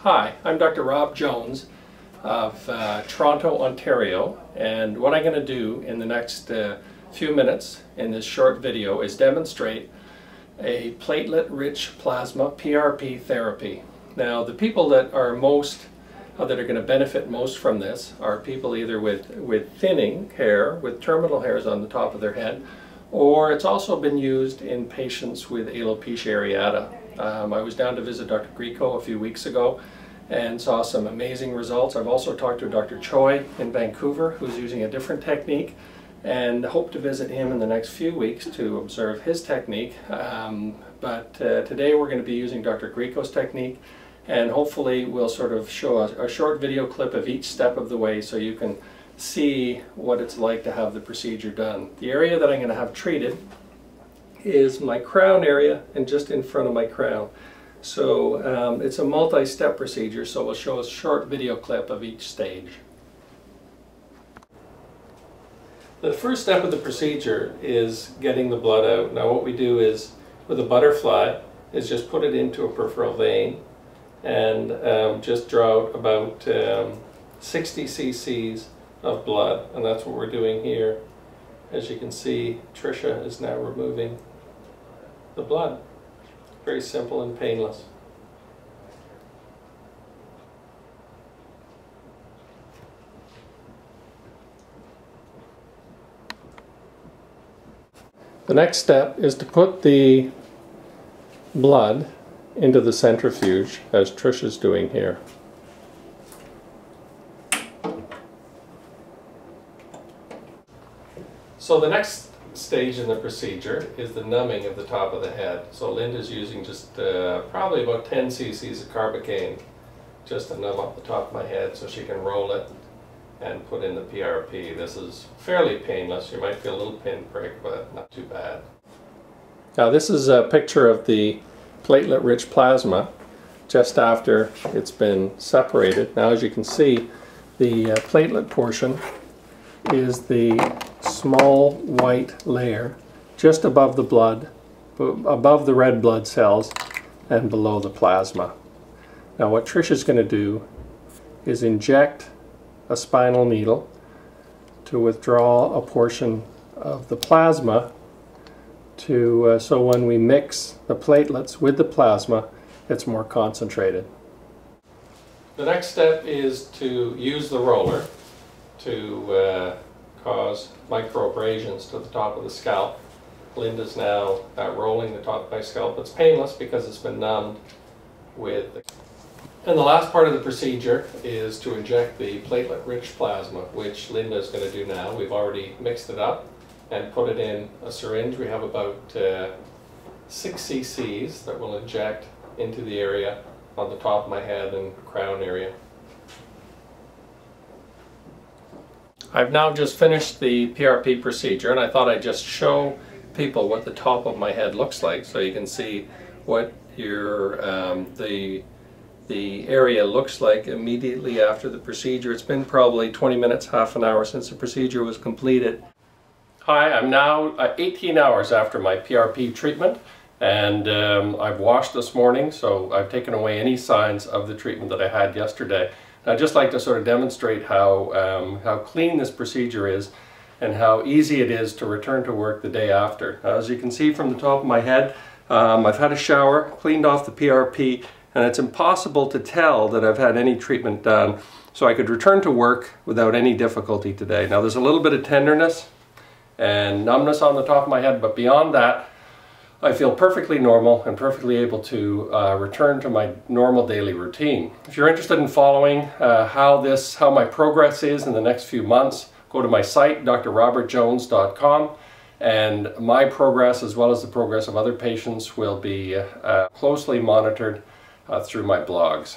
Hi, I'm Dr. Rob Jones of Toronto, Ontario, and what I'm going to do in the next few minutes in this short video is demonstrate a platelet-rich plasma PRP therapy. Now, the people that are going to benefit most from this are people either with thinning hair, with terminal hairs on the top of their head, or it's also been used in patients with alopecia areata. I was down to visit Dr. Grieco a few weeks ago and saw some amazing results. I've also talked to Dr. Choi in Vancouver, who's using a different technique, and hope to visit him in the next few weeks to observe his technique. But today we're going to be using Dr. Grieco's technique, and hopefully we'll sort of show a short video clip of each step of the way so you can see what it's like to have the procedure done. The area that I'm going to have treated is my crown area and just in front of my crown. So it's a multi-step procedure, so we'll show a short video clip of each stage. The first step of the procedure is getting the blood out. Now what we do is, with a butterfly, is just put it into a peripheral vein and just draw out about 60 cc's of blood, and that's what we're doing here. As you can see, Tricia is now removing the blood. Very simple and painless. The next step is to put the blood into the centrifuge, as Tricia's doing here. So the next stage in the procedure is the numbing of the top of the head. So Linda's using just probably about 10 cc's of carbocaine just to numb up the top of my head so she can roll it and put in the PRP. This is fairly painless. You might feel a little pinprick, but not too bad. Now this is a picture of the platelet-rich plasma just after it's been separated. Now as you can see, the platelet portion is the small white layer just above the blood, above the red blood cells and below the plasma. Now what Tricia's going to do is inject a spinal needle to withdraw a portion of the plasma so when we mix the platelets with the plasma, it's more concentrated. The next step is to use the roller to cause microabrasions to the top of the scalp. Linda's now rolling the top of my scalp. It's painless because it's been numbed with. And the last part of the procedure is to inject the platelet-rich plasma, which Linda is going to do now. We've already mixed it up and put it in a syringe. We have about 6 cc's that we'll inject into the area on the top of my head and crown area. I've now just finished the PRP procedure, and I thought I'd just show people what the top of my head looks like so you can see what the area looks like immediately after the procedure. It's been probably 20 minutes, half an hour since the procedure was completed. Hi, I'm now 18 hours after my PRP treatment, and I've washed this morning, so I've taken away any signs of the treatment that I had yesterday. I'd just like to sort of demonstrate how clean this procedure is and how easy it is to return to work the day after. As you can see from the top of my head, I've had a shower, cleaned off the PRP, and it's impossible to tell that I've had any treatment done. So I could return to work without any difficulty today. Now there's a little bit of tenderness and numbness on the top of my head, but beyond that, I feel perfectly normal and perfectly able to return to my normal daily routine. If you're interested in following how my progress is in the next few months, go to my site, drrobertjones.com, and my progress as well as the progress of other patients will be closely monitored through my blogs.